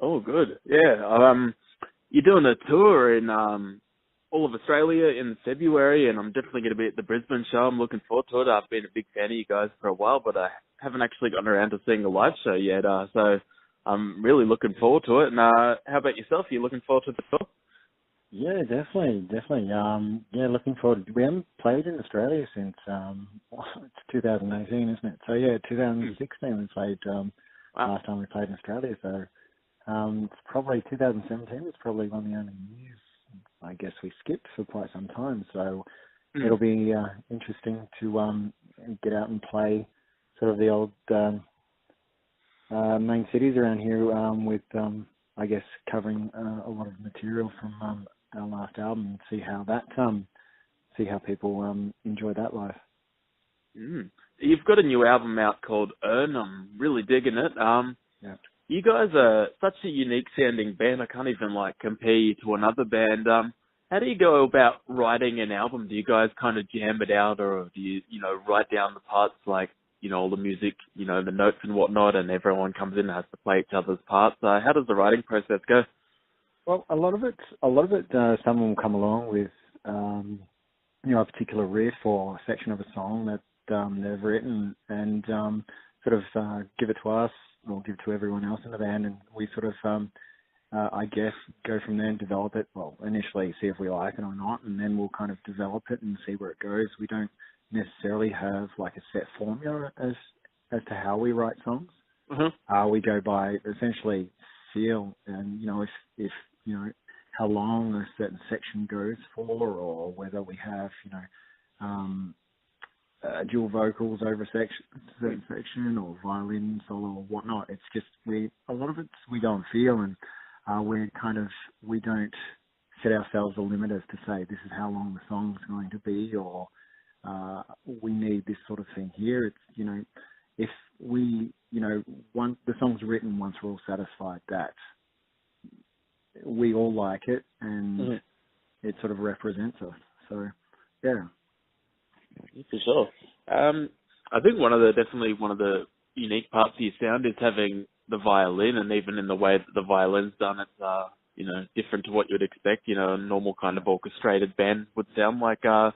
Oh, good. Yeah. You're doing a tour in all of Australia in February, and I'm definitely going to be at the Brisbane show. I'm looking forward to it. I've been a big fan of you guys for a while, but I haven't actually gotten around to seeing a live show yet. So I'm really looking forward to it. And how about yourself? Are you looking forward to the tour? Yeah, definitely. Yeah, looking forward. We haven't played in Australia since it's 2018, isn't it? So yeah, 2016 we played. Wow. Last time we played in Australia, so it's probably 2017 was probably one of the only years I guess we skipped for quite some time. So it'll be interesting to get out and play sort of the old main cities around here with I guess covering a lot of material from our last album and see how that see how people enjoy that live. You've got a new album out called Earn. I'm really digging it. Yeah. You guys are such a unique sounding band. I can't even compare you to another band. How do you go about writing an album? Do you guys kind of jam it out, or do you write down the parts all the music, the notes and whatnot, and everyone comes in and has to play each other's parts? How does the writing process go? Well, a lot of it, someone will come along with, a particular riff or a section of a song that they've written and sort of give it to us or give it to everyone else in the band, and we sort of, I guess, go from there and develop it. Well, initially see if we like it or not, and then we'll kind of develop it and see where it goes. We don't necessarily have like a set formula as to how we write songs. We go by essentially feel, and if how long a certain section goes for, or whether we have dual vocals over a certain section, or violin solo or whatnot. It's just a lot of it's we go and feel, and we don't set ourselves a limit as to say this is how long the song's going to be, or we need this sort of thing here. It's if we once the song's written, once we're all satisfied that we all like it and it sort of represents us. So yeah. For sure. I think definitely one of the unique parts of your sound is having the violin, and even in the way that the violin's done, it's different to what you would expect. A normal kind of orchestrated band would sound like. Yeah.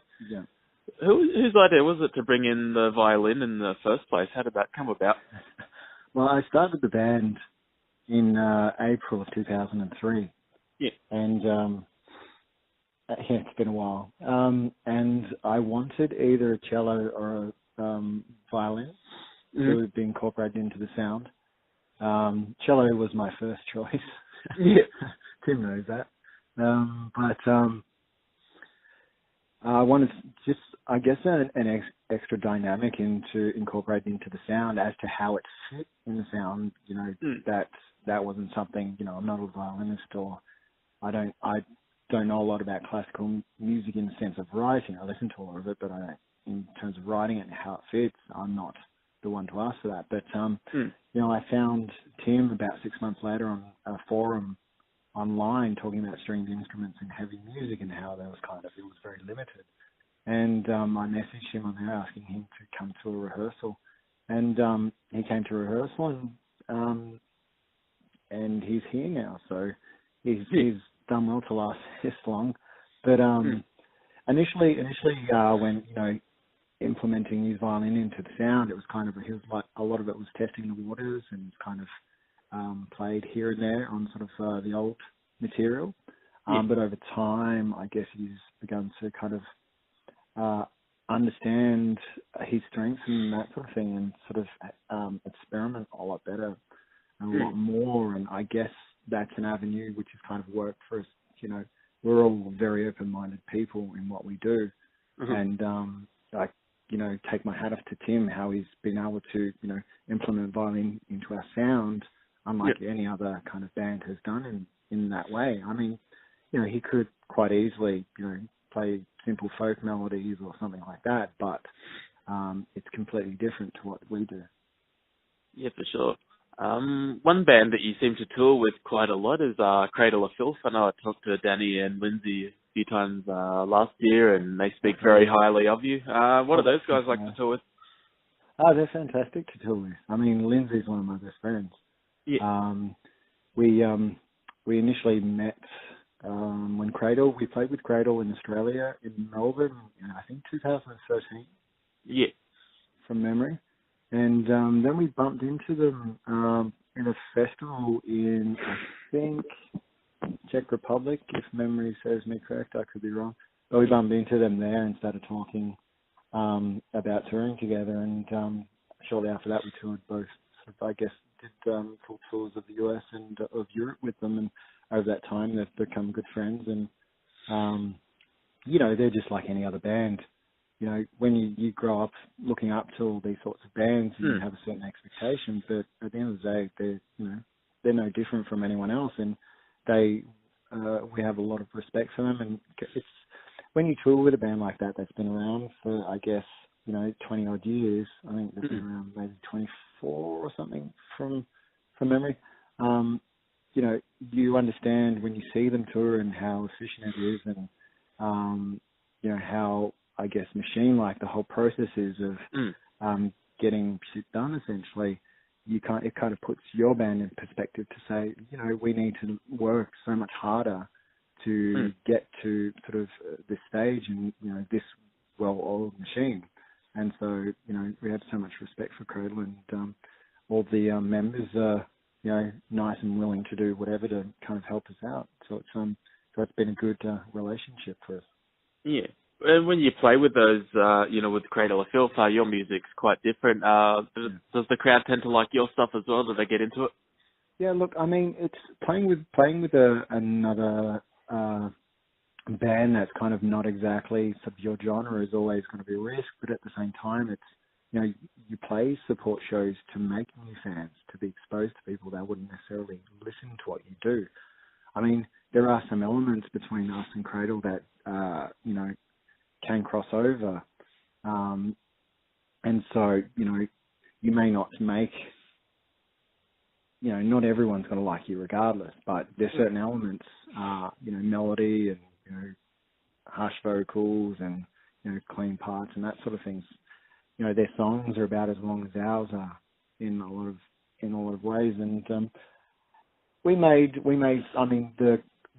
Whose idea was it to bring in the violin in the first place? How did that come about? Well, I started the band in April of 2003. Yeah. And it's been a while. And I wanted either a cello or a violin to be incorporated into the sound. Cello was my first choice. Yeah. Tim knows that. But I wanted just, I guess, an extra dynamic incorporated into the sound as to how it fit in the sound. That wasn't something. I'm not a violinist, or I don't know a lot about classical music in the sense of writing. I listen to a lot of it, but in terms of writing it and how it fits, I'm not the one to ask for that. But I found Tim about 6 months later on a forum online talking about stringed instruments and heavy music and how there was it was very limited. And I messaged him on there asking him to come to a rehearsal, and he came to rehearsal, and he's here now. So he's done well to last this long. But initially, when implementing his violin into the sound, it was he was like a lot of it was testing the waters and played here and there on sort of the old material. But over time, I guess he's begun to understand his strengths and that sort of thing, and sort of experiment a lot better and a lot more. And I guess that's an avenue which has worked for us. We're all very open-minded people in what we do. And I take my hat off to Tim, how he's been able to, implement violin into our sound, unlike any other kind of band has done in that way. I mean, he could quite easily, play simple folk melodies or something like that, but it's completely different to what we do. Yeah, for sure. One band that you seem to tour with quite a lot is Cradle of Filth. I know I talked to Danny and Lindsay a few times last year, and they speak very highly of you. What do those guys like to tour with? Oh, they're fantastic to tour with. I mean, Lindsay's one of my best friends. Yeah. we initially met when we played with Cradle in Australia in Melbourne in, I think, 2013. Yeah. From memory. And then we bumped into them in a festival in, I think, Czech Republic, if memory serves me correct. I could be wrong. But we bumped into them there and started talking about touring together. And shortly after that, we toured both, I guess, did full tours of the US and of Europe with them. And over that time, they've become good friends. And, they're just like any other band. When you grow up looking up to all these sorts of bands, you have a certain expectation, but at the end of the day, they're no different from anyone else, and we have a lot of respect for them. And it's when you tour with a band like that that's been around for, I guess, 20 odd years. I think they've been around maybe 24 or something from memory. You understand when you see them tour and how efficient it is, and how, I guess, machine-like the whole process is of getting shit done, essentially. It kind of puts your band in perspective to say, we need to work so much harder to get to sort of this stage and, this well-oiled machine. And so, we have so much respect for Cradle, and all the members are, nice and willing to do whatever to kind of help us out. So it's been a good relationship for us. Yeah. And when you play with those, with Cradle, I feel your music's quite different. Does the crowd tend to like your stuff as well? Do they get into it? Yeah, look, I mean, it's playing with another band that's kind of not exactly sort of your genre is always going to be a risk, but at the same time, it's, you play support shows to make new fans, to be exposed to people that wouldn't necessarily listen to what you do. I mean, there are some elements between us and Cradle that, can cross over. And so, you may not make, not everyone's going to like you regardless, but there's certain elements, melody and, harsh vocals and, clean parts and that sort of things. Their songs are about as long as ours are in a lot of ways. And, we made, I mean,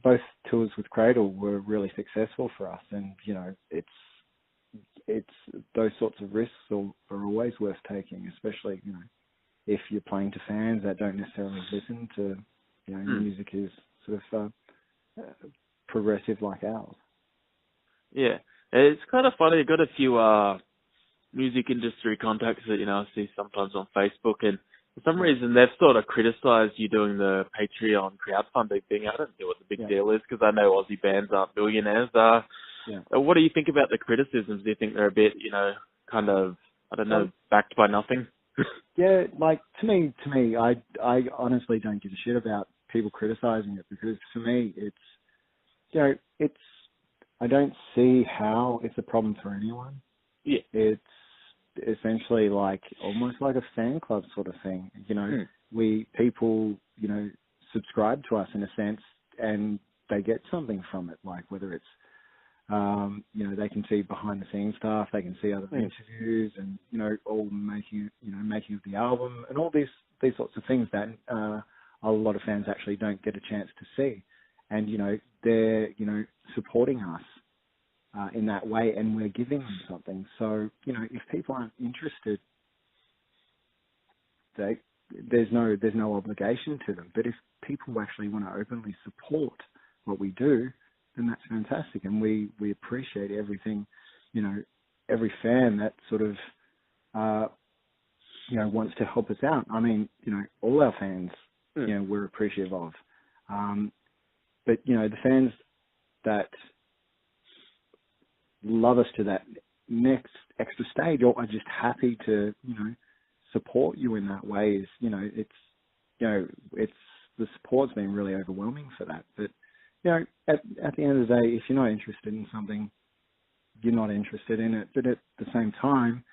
both tours with Cradle were really successful for us, and it's those sorts of risks are always worth taking, especially if you're playing to fans that don't necessarily listen to music is sort of progressive like ours. Yeah, it's kind of funny. I got a few music industry contacts that I see sometimes on Facebook, and for some reason, they've sort of criticised you doing the Patreon crowdfunding thing. I don't know what the big deal is, because I know Aussie bands aren't billionaires. What do you think about the criticisms? Do you think they're a bit, kind of, I don't know, backed by nothing? Yeah, like, to me, I honestly don't give a shit about people criticising it, because for me, it's, I don't see how it's a problem for anyone. Yeah. It's essentially like almost like a fan club sort of thing. People subscribe to us in a sense, and they get something from it, like whether it's they can see behind the scenes stuff, they can see other interviews, and all making of the album, and all these sorts of things that a lot of fans actually don't get a chance to see, and they're supporting us in that way, and we're giving them something. So, if people aren't interested, there's no obligation to them. But if people actually want to openly support what we do, then that's fantastic, and we appreciate everything. Every fan that sort of wants to help us out. I mean, all our fans, we're appreciative of. But the fans that love us to that next extra stage, or are just happy to, support you in that way, is, it's the support's been really overwhelming for that. But, at the end of the day, if you're not interested in something, you're not interested in it. But at the same time,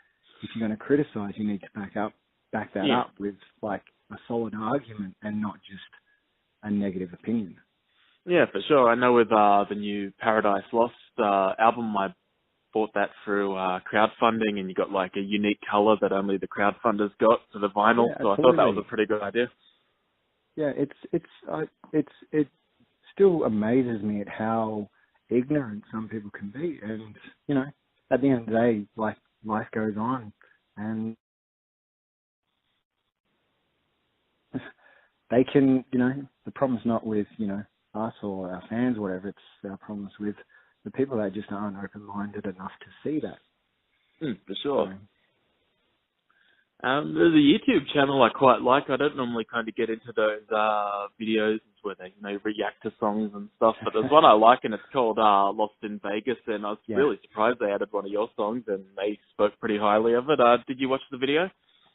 if you're going to criticize, you need to back that up with like a solid argument and not just a negative opinion. Yeah, for sure. I know with the new Paradise Lost album, I bought that through crowdfunding, and you got like a unique color that only the crowdfunders got for the vinyl. So I thought that was a pretty good idea. yeah, it still amazes me at how ignorant some people can be, and at the end of the day, life goes on, and they can, the problem's not with us or our fans or whatever. It's our problems with the people that just aren't open-minded enough to see that. For sure. So, There's a YouTube channel I quite like. I don't normally kind of get into those videos where they react to songs and stuff, but there's one I like, and it's called Lost in Vegas, and I was really surprised they added one of your songs, and they spoke pretty highly of it. Did you watch the video?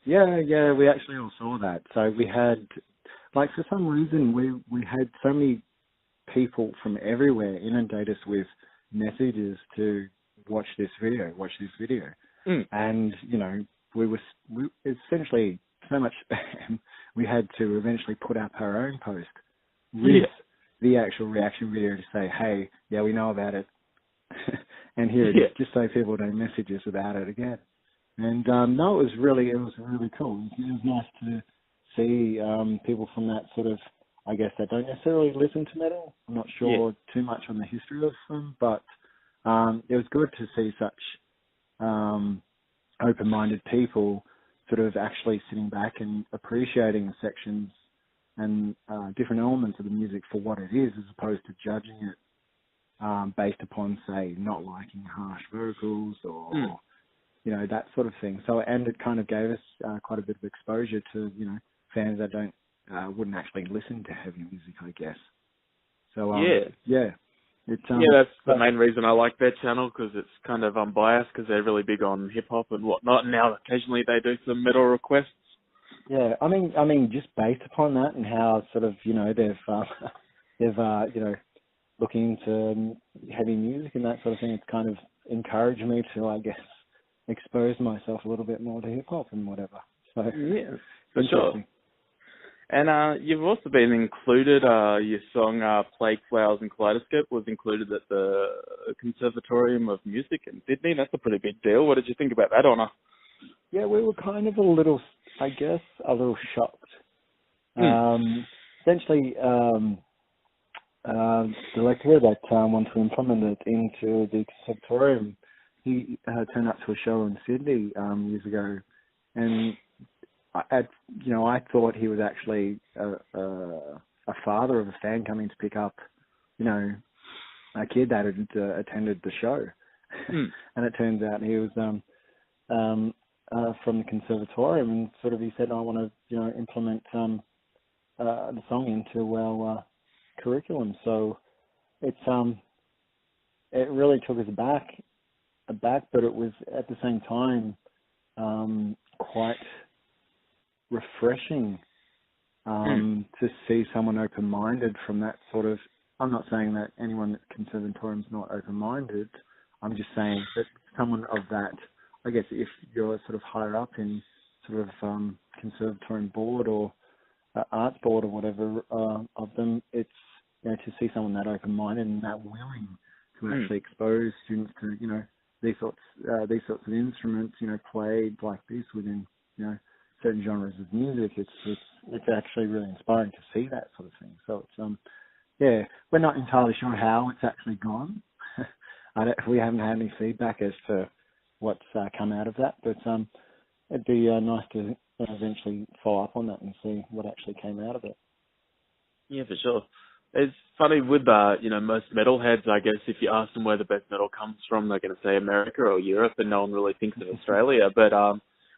Yeah, we actually all saw that. So we had, for some reason, we had so many people from everywhere inundate us with messages to watch this video. And, we essentially so much spam, we had to eventually put up our own post with the actual reaction video to say, hey, yeah, we know about it. And here it is, just so people don't message us about it again. And no, it was really cool. It was nice to see people from that sort of, I guess, that don't necessarily listen to metal. I'm not sure too much on the history of them, but it was good to see such open-minded people sort of actually sitting back and appreciating sections and different elements of the music for what it is, as opposed to judging it based upon, say, not liking harsh vocals or that sort of thing. So, and it kind of gave us quite a bit of exposure to fans that wouldn't actually listen to heavy music, I guess. So that's the main reason I like their channel, because it's kind of unbiased, because they're really big on hip hop and whatnot. And now occasionally they do some metal requests. Yeah, I mean, just based upon that and how sort of they've looking into heavy music and that sort of thing, it's kind of encouraged me to, I guess, expose myself a little bit more to hip hop and whatever. So yeah, for sure. And you've also been included, your song Plague Flowers and Kaleidoscope was included at the Conservatorium of Music in Sydney. That's a pretty big deal. What did you think about that honour? Yeah, we were kind of a little shocked. Essentially, the lecturer that wanted to implement it into the Conservatorium, he turned up to a show in Sydney years ago, and I thought he was actually a father of a fan coming to pick up, a kid that had attended the show, and it turns out he was from the Conservatorium, and sort of he said, I want to implement the song into our curriculum. So it's it really took us aback, but it was at the same time quite refreshing to see someone open-minded from that sort of. I'm not saying that anyone at Conservatorium's not open-minded. I'm just saying that someone of that, I guess, if you're sort of higher up in sort of Conservatorium board or arts board or whatever of them, it's to see someone that open-minded and that willing to actually expose students to these sorts of instruments, played like this within certain genres of music. It's actually really inspiring to see that sort of thing. So it's we're not entirely sure how it's actually gone. We haven't had any feedback as to what's come out of that, but it'd be nice to eventually follow up on that and see what actually came out of it. Yeah, for sure. It's funny with most metalheads, I guess, if you ask them where the best metal comes from, they're going to say America or Europe, and no one really thinks of Australia. But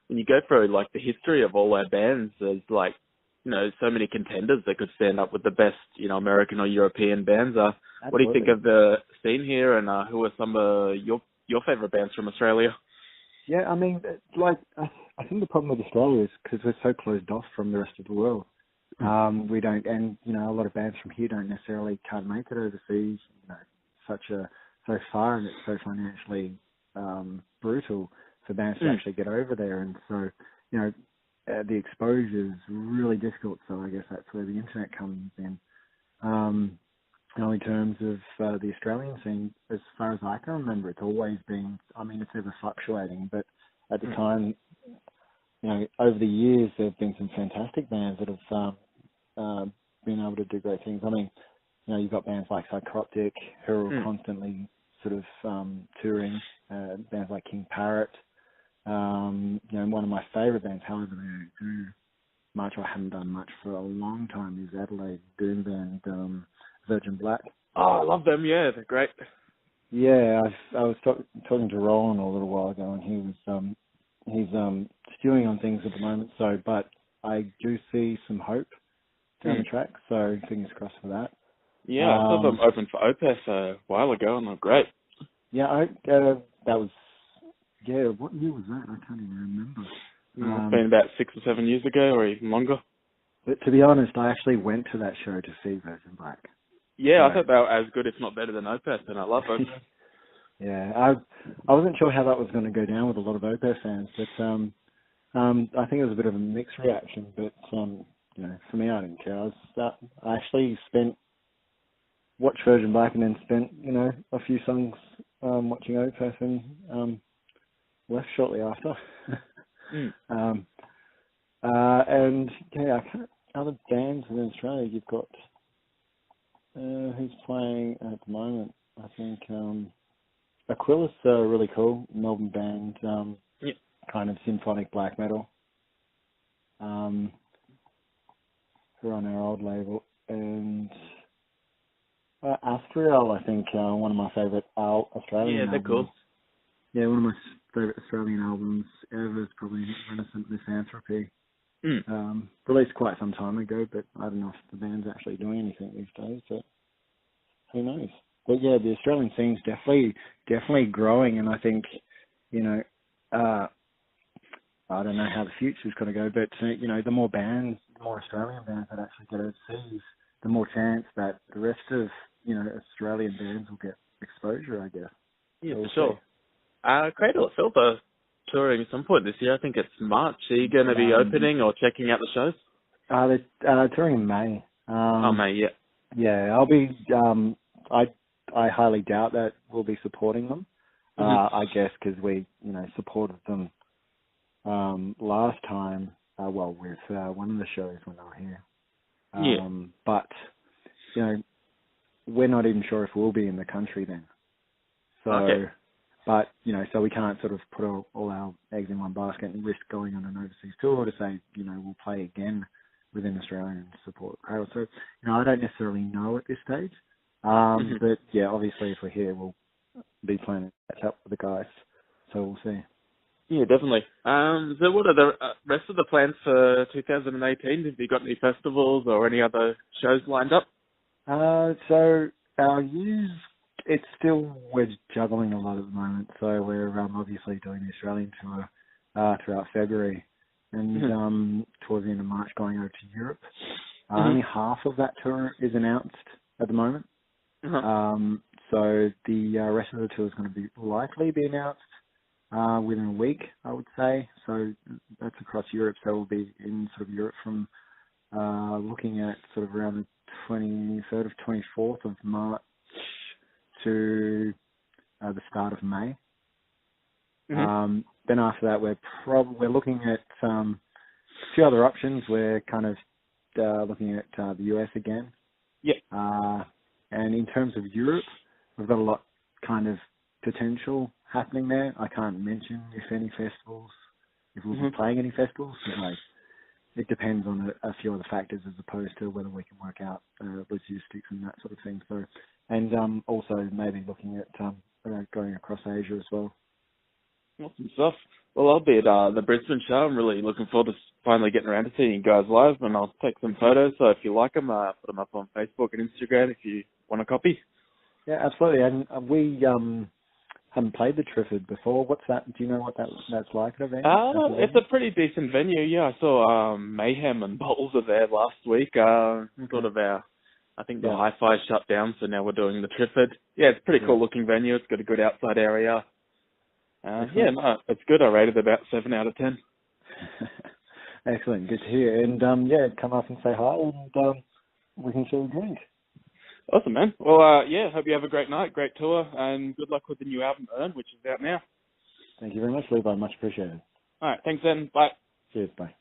when you go through the history of all our bands, there's so many contenders that could stand up with the best American or European bands. What do you think of the scene here, and who are some of your favourite bands from Australia? Yeah, I mean, I think the problem with Australia is because we're so closed off from the rest of the world. We don't, and a lot of bands from here don't necessarily can't make it overseas. So far, and it's so financially brutal for bands to actually get over there, and so the exposure is really difficult. So I guess that's where the internet comes in. In terms of the Australian scene, as far as I can remember, it's always been. I mean, it's ever fluctuating, but at the time, over the years, there have been some fantastic bands that have been able to do great things. I mean, you know, you've got bands like Psychroptic who are constantly sort of touring, bands like King Parrot. You know, one of my favourite bands, however they don't do much or haven't done much for a long time, is Adelaide doom band Virgin Black. Oh, I love them. Yeah, they're great. Yeah, I was talking to Roland a little while ago, and he was he's stewing on things at the moment. So, but I do see some hope down the track. So, fingers crossed for that. Yeah, I saw them open for Opeth a while ago, and they're great. Yeah, that was what year was that? I can't even remember. It's been about 6 or 7 years ago, or even longer. But to be honest, I actually went to that show to see Virgin Black. Yeah, I thought they were as good, if not better, than Opeth, and I love Opeth. Yeah, I wasn't sure how that was going to go down with a lot of Opeth fans, but I think it was a bit of a mixed reaction. But you know, for me, I didn't care. I actually watched Virgin Black and then spent, you know, a few songs watching Opeth and left shortly after. And yeah, other bands in Australia, you've got who's playing at the moment? I think Aquila's really cool, Melbourne band, kind of symphonic black metal. Who are on our old label, and Astriel, I think, one of my favourite Australian albums. Yeah, they're cool. Yeah, one of my favourite Australian albums ever is probably Renaissance Misanthropy. Released quite some time ago, but I don't know if the band's actually doing anything these days, but who knows. But yeah, the Australian scene's definitely growing, and I think, you know, I don't know how the future's going to go, but, you know, the more bands, the more Australian bands that actually get overseas, the more chance that the rest of, you know, Australian bands will get exposure, I guess. Yeah, for sure. Cradle of Filth are touring at some point this year. I think it's March. Are you going to be opening or checking out the shows? They're touring in May. May, yeah. Yeah, I'll be, I highly doubt that we'll be supporting them. I guess because we, you know, supported them last time, with one of the shows when they were here. But, you know, we're not even sure if we'll be in the country then. So, but, you know, so we can't sort of put all our eggs in one basket and risk going on an overseas tour to say, you know, we'll play again within Australia and support Cradle. So, you know, I don't necessarily know at this stage. But, yeah, obviously if we're here, we'll be planning to catch up with the guys. So we'll see. Yeah, definitely. So what are the rest of the plans for 2018? Have you got any festivals or any other shows lined up? So our it's still, we're juggling a lot at the moment. So we're obviously doing the Australian tour throughout February and towards the end of March going over to Europe. Only half of that tour is announced at the moment. So the rest of the tour is going to likely be announced within a week, I would say. So that's across Europe. So we'll be in sort of Europe from looking at sort of around the 23rd of 24th of March to the start of May. Then after that, we're looking at a few other options. We're kind of looking at the US again. And in terms of Europe, we've got a lot kind of potential happening there. I can't mention if we'll be playing any festivals. Like, it depends on a few other factors as opposed to whether we can work out logistics and that sort of thing. So, and also maybe looking at going across Asia as well. Awesome stuff. Well, I'll be at the Brisbane show. I'm really looking forward to finally getting around to seeing you guys live, and I'll take some photos. So if you like them, put them up on Facebook and Instagram if you want a copy. Yeah, absolutely. And we haven't played the Triffid before. What's that? Do you know what that's like at event? It's a pretty decent venue. Yeah, I saw Mayhem and Bowls are there last week. Sort of I think the Hi-Fi shut down, so now we're doing the Triffid. Yeah, it's a pretty cool looking venue. It's got a good outside area. It's good. I rated about 7 out of 10. Excellent. Good to hear. And come up and say hi, and we can share a drink. Awesome, man. Well, hope you have a great night, great tour, and good luck with the new album, Earn, which is out now. Thank you very much, Levi. Much appreciated. All right. Thanks, then. Bye. Cheers. Bye.